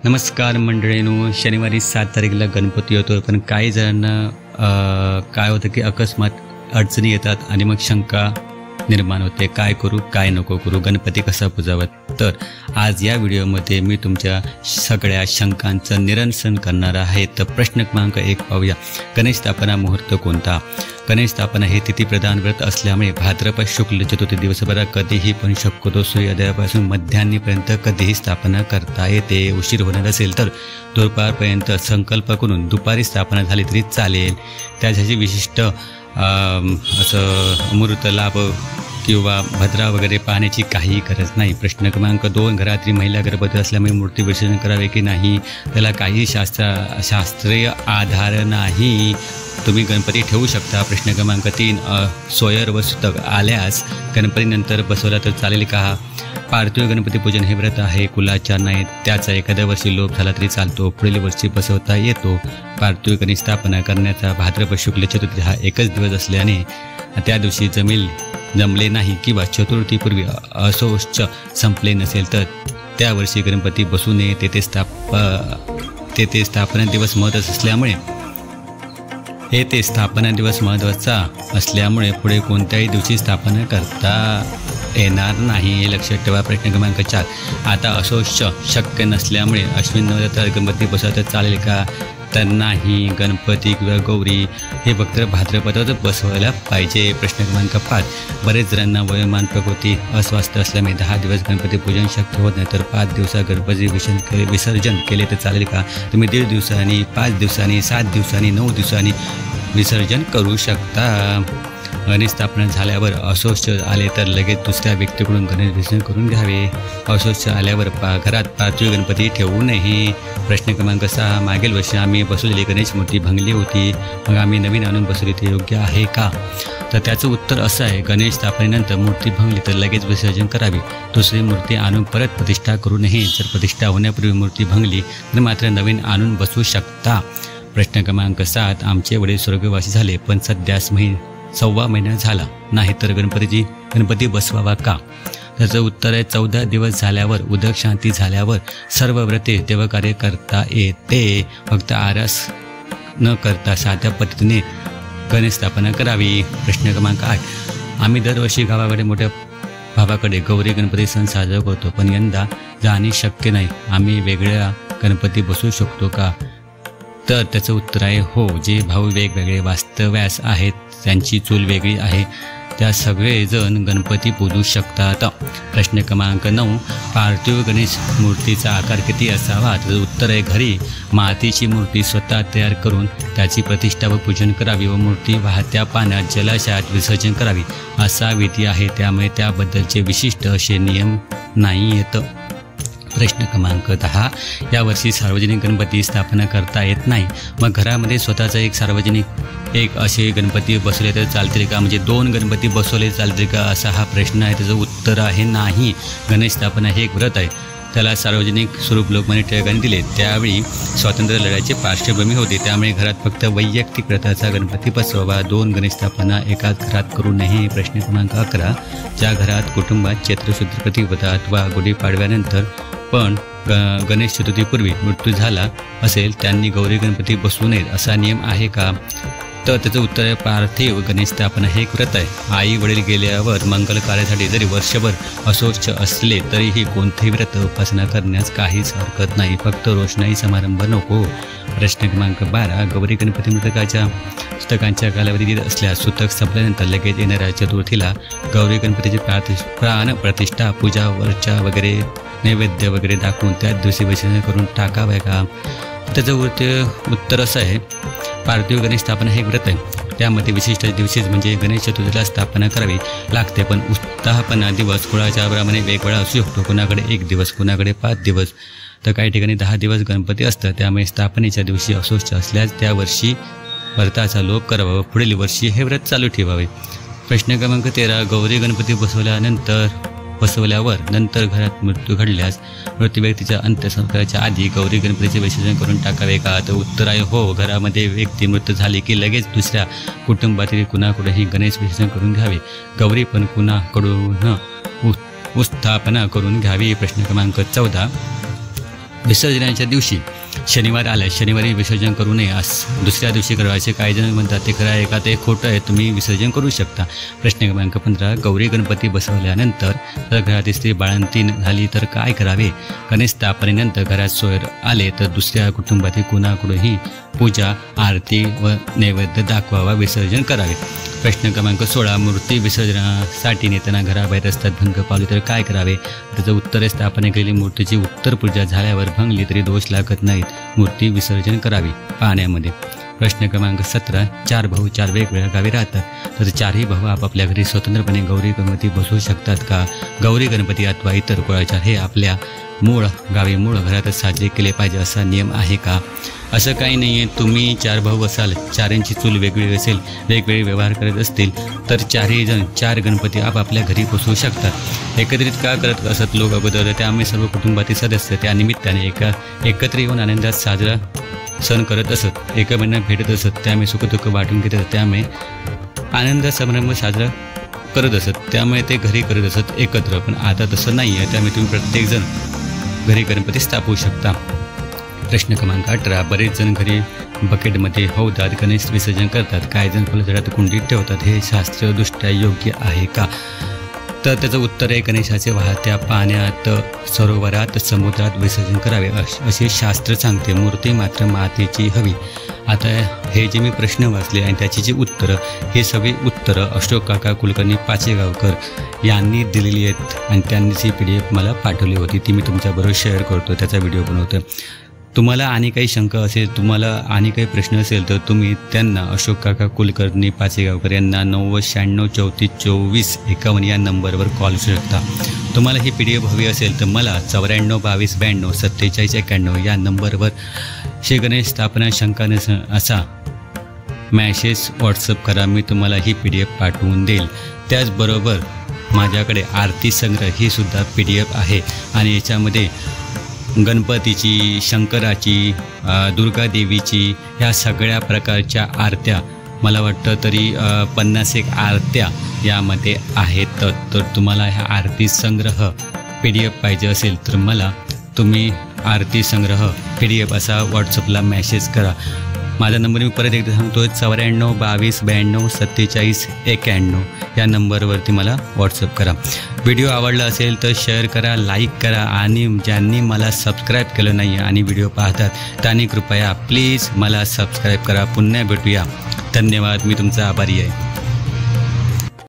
नमस्कार मंडळींनो, शनिवारी 7 तारखेला गणपती येतो, पण काही जणांना काय होतं की अकस्मात अडचणी येतात आणि मग शंका निर्माण होते, काय करू काय नको करू, गणपती कसा पूजावा. तर आज या व्हिडिओमध्ये मी तुमच्या सगळ्या शंकांचं निरसन करणार आहे. तर प्रश्न क्रमांक 1 पाहूया. गणेश स्थापना मुहूर्त कोणता? गणेश स्थापना हे तिथीप्रधान व्रत असल्यामुळे भाद्रपद शुक्ल चतुर्थी दिवसभरात कधीही पण शक्यतो सूर्योदयापासून मध्यान्हीपर्यंत कधीही स्थापना करता येते. उशीर होणार असेल तर दुपारपर्यंत संकल्प करून दुपारी स्थापना झाली तरी चालेल. त्यासाठी विशिष्ट असं अमृत लाभ किंवा भद्रा वगैरे पाहण्याची काही गरज नाही. प्रश्न क्रमांक 2, घरातील महिला गर्भवती असल्यामुळे मूर्ती विसर्जन करावे की नाही? त्याला काही शास्त्रीय आधार नाही. तुम्ही गणपती ठेवू शकता. प्रश्न क्रमांक 3, सोयर व सुतक आल्यास गणपतीनंतर बसवला तर चालेल का? पार्थिव गणपती पूजन हे व्रत आहे, कुलाचार नाही. त्याचा एखाद्या वर्षी लोप झाला तरी चालतो, पुढील वर्षी बसवता येतो. पार्थिव गणेश स्थापना करण्याचा भाद्रपद शुक्ल चतुर्थी हा एकच दिवस असल्याने त्या दिवशी जमले नाही किंवा चतुर्थीपूर्वी असोच संपले नसेल तर त्या वर्षी गणपती बसू नये. तेथे स्थापना दिवस महत्त्वाचा असल्यामुळे पुढे कोणत्याही दिवशी स्थापना करता येणार नाही, हे लक्षात ठेवा. प्रश्न क्रमांक 4, आता असोच शक्य नसल्यामुळे अश्विन नवरात्रात गणपती बसवता चालेल का? तर नाही. गणपती किंवा गौरी हे फक्त भाद्रपदात बसवायला पाहिजे. प्रश्न क्रमांक 5, बरेच जणांना वयोमान प्रकृती अस्वस्थ असल्यामुळे 10 दिवस गणपती पूजन शक्य होत नाही, तर 5 दिवसात गणपती विसर्जन केले तर चालेल का? तुम्ही 1.5 दिवसांनी, 5 दिवसांनी, 7 दिवसांनी, 9 दिवसांनी विसर्जन करू शकता. गणेश स्थापना झाल्यावर असोच आले तर लगेच दुसऱ्या व्यक्तीकडून गणेश विसर्जन करून घ्यावे. असोच आल्यावर घरात पार्थिव गणपती ठेवू नये. प्रश्न क्रमांक 6, मागील वर्षी आम्ही बसवलेली गणेश मूर्ती भंगली होती, मग आम्ही नवीन आणून बसवली ते योग्य आहे का? तर त्याचं उत्तर असं आहे, गणेश स्थापनेनंतर मूर्ती भंगली तर लगेच विसर्जन करावी. दुसरी मूर्ती आणून परत प्रतिष्ठा करू नये. जर प्रतिष्ठा होण्यापूर्वी मूर्ती भंगली तर मात्र नवीन आणून बसवू शकता. प्रश्न क्रमांक 7, आमचे वडील स्वर्गवासी झाले पण सध्या 1.25 महिना झाला नाही, तर गणपती बसवावा का? त्याचं उत्तर आहे, 14 दिवस झाल्यावर उदक शांती झाल्यावर सर्व व्रते देवकार्य करता येते. फक्त आरास न करता साध्या पद्धतीने गणेश स्थापना करावी. प्रश्न क्रमांक 8, आम्ही दरवर्षी गावाकडे मोठ्या भावाकडे गौरी गणपती सण साजरा करतो, पण यंदा जाणे शक्य नाही. आम्ही वेगळ्या गणपती बसवू शकतो का? तर त्याचं उत्तर आहे हो. जे भाऊ वेगवेगळे वास्तव्यास आहेत, त्यांची चूल वेगळी आहे, त्या सगळेजण गणपती पूजू शकतात. प्रश्न क्रमांक 9, पार्थिव गणेश मूर्तीचा आकार किती असावा? त्याचं उत्तर आहे, घरी मातीची मूर्ती स्वतः तयार करून त्याची प्रतिष्ठा व पूजन करावी व मूर्ती वाहत्या पाण्यात जलाशयात विसर्जन करावी असा विधी आहे. त्यामुळे त्याबद्दलचे विशिष्ट असे नियम नाही आहेत. प्रश्न क्रमांक 10, यावर्षी सार्वजनिक गणपती स्थापना करता येत नाही, मग घरामध्ये स्वतःचा एक असे गणपती बसवले तर चालतील का? म्हणजे 2 गणपती बसवले चालतील का, असा हा प्रश्न आहे. त्याचं उत्तर आहे नाही. गणेश स्थापना हे एक व्रत आहे, त्याला सार्वजनिक स्वरूप लोकमान्य टिळकांनी दिले. त्यावेळी स्वातंत्र्य लढ्याची पार्श्वभूमी होती, त्यामुळे घरात फक्त वैयक्तिक व्रताचा गणपती बसवावा. 2 गणेश स्थापना एकाच घरात करू नये. प्रश्न क्रमांक 11, ज्या घरात कुटुंबात चैत्रशुद्ध प्रतिपदा अथवा गुढीपाडव्यानंतर पण गणेश चतुर्थीपूर्वी मृत्यू झाला असेल त्यांनी गौरी गणपती बसवू नयेत असा नियम आहे का? तर त्याचं उत्तर आहे, पार्थिव गणेश स्थापना हे एक व्रत आहे. आई वडील गेल्यावर मंगल कार्यासाठी जरी वर्षभर असोच असले तरीही कोणतेही व्रत उपासना करण्यास काहीच हरकत नाही, फक्त रोषणाई समारंभ नको. प्रश्न क्रमांक 12, गौरी गणपती सुतकांच्या कालावधी असल्यास सुतक संपल्यानंतर लगेच येणाऱ्या चतुर्थीला गौरी गणपतीची प्राण प्रतिष्ठा, पूजा वर्चा वगैरे नैवेद्य वगैरे दाखवून त्याच दिवशी विसर्जन करून टाकावे का? त्याचं उत्तर असं आहे, पार्थिव गणेश स्थापना हे व्रत आहे, त्यामध्ये विशिष्ट दिवशीच म्हणजे गणेश चतुर्थीला स्थापना करावी लागते. पण उत्साहपणा दिवस कुणाच्या प्रमाणे वेगवेगळा असू शकतो. कुणाकडे 1 दिवस, कुणाकडे 5 दिवस, तर काही ठिकाणी 10 दिवस गणपती असतात. त्यामुळे स्थापनेच्या दिवशी असोच असल्यास त्या वर्षी व्रताचा लोप करावा व पुढील वर्षी हे व्रत चालू ठेवावे. प्रश्न क्रमांक 13, गौरी गणपती बसवल्यावर नंतर घरात मृत्यू घडल्यास मृत्यू व्यक्तीच्या अंत्यसंस्काराच्या आधी गौरी गणपतीचे विसर्जन करून टाकावे का? तर उत्तर आहे हो. घरामध्ये व्यक्ती मृत्यू झाली की लगेच दुसऱ्या कुटुंबातील कुणाकडूनही गणेश विसर्जन करून घ्यावे. गौरी पण कुणाकडून उत्थापना करून घ्यावी. प्रश्न क्रमांक 14, विसर्जनाच्या दिवशी शनिवार आला, शनिवारी विसर्जन करू नये असं दुसऱ्या दिवशी करायचे. काही जण म्हणतात ते खरं आहे का ते खोटं आहे, तुम्ही विसर्जन करू शकता. प्रश्न क्रमांक 15, गौरी गणपती बसवल्यानंतर जर घरात स्त्री बाळंतीण झाली तर काय करावे? गणेश स्थापनेनंतर घरात सोयर आले तर दुसऱ्या कुटुंबातील कुणाकडूनही पूजा, आरती व नैवेद्य दाखवावा, विसर्जन करावे. प्रश्न क्रमांक 16, मूर्ती विसर्जनासाठी नेताना घराबाहेर रस्त्यात भंग पावली तर काय करावे? त्याचं उत्तर आहे, स्थापना केलेली मूर्तीची उत्तर पूजा झाल्यावर भंगली तरी दोष लागत नाहीत, मूर्ती विसर्जन करावी पाण्यामध्ये. प्रश्न क्रमांक 17, 4 भाऊ 4 वेगवेगळ्या गावी राहतात तर 4ही भाऊ आपापल्या घरी स्वतंत्रपणे गौरी गणपती बसवू शकतात का? गौरी गणपती अथवा इतर कुळाचार हे आपल्या मूळ गावी मूळ घरातच साजरे केले पाहिजे असा नियम आहे का? असं काही नाही आहे. तुम्ही 4 भाऊ असाल, 4यांची चूल वेगवेगळी असेल, वेगवेगळे व्यवहार करत असतील तर 4ही जण 4 गणपती आपापल्या घरी बसवू शकतात. एकत्रित का करत असत लोक अगोदर? त्यामुळे सर्व कुटुंबातील सदस्य त्या निमित्ताने एकत्र येऊन आनंदात साजरा सण करत असत, एकमेकांना भेटत असत, त्यामुळे सुखदुःख वाटून घेत असत, त्यामुळे आनंद समारंभ साजरा करत असत, त्यामुळे ते घरी करत असत एकत्र. पण आता तसं नाही आहे, त्यामुळे तुम्ही प्रत्येकजण घरी गणपती स्थापवू शकता. प्रश्न क्रमांक 18, बरेच जण घरी बकेटमध्ये हौदात गणेश विसर्जन करतात, काही जण फुलझाडात कुंडीत ठेवतात, हे शास्त्रदृष्ट्या योग्य आहे का? तर त्याचं उत्तर आहे, गणेशाचे वाहत्या पाण्यात, सरोवरात, समुद्रात विसर्जन करावे असे शास्त्र सांगते. मूर्ती मात्र मातीची हवी. आता हे जे मी प्रश्न वाचले आणि त्याची जी उत्तरं, हे सगळी उत्तरं अशोक काका कुलकर्णी पाचेगावकर यांनी दिलेली आहेत आणि त्यांनीच ही PDF मला पाठवली होती, ती मी तुमच्याबरोबर शेअर करतो, त्याचा व्हिडिओ बनवतो. तुम्हाला आणि काही शंका असेल, तुम्हाला आणि काही प्रश्न असेल तर तुम्ही त्यांना अशोक काका कुलकर्णी पाचेगावकर यांना 90 96 34 24 51 या नंबरवर कॉल करू शकता. तुम्हाला ही PDF हवी असेल तर मला 94 22 92 47 91 या नंबरवर श्री गणेश स्थापना शंका असा मॅसेज व्हॉट्सअप करा, मी तुम्हाला ही PDF पाठवून देईल. त्याचबरोबर माझ्याकडे आरती संग्रह ही सुद्धा PDF आहे आणि याच्यामध्ये गणपतीची, शंकराची, दुर्गादेवीची ह्या सगळ्या प्रकारच्या आरत्या, मला वाटतं तरी 50 आरत्या यामध्ये आहेत. तर तुम्हाला ह्या आरती संग्रह PDF पाहिजे असेल तर मला तुम्ही आरती संग्रह PDF असा व्हॉट्सअपला मॅसेज करा. माझा नंबर मी परत एकदा सांगतो, 94 22 92 47 91 या नंबरवरती मला व्हॉट्सअप करा. व्हिडिओ आवडला असेल तर शेअर करा, लाईक करा आणि ज्यांनी मला सबस्क्राईब केलं नाही आणि व्हिडिओ पाहतात त्यांनी कृपया प्लीज मला सबस्क्राईब करा. पुन्हा भेटूया. धन्यवाद. मी तुमचा आभारी आहे.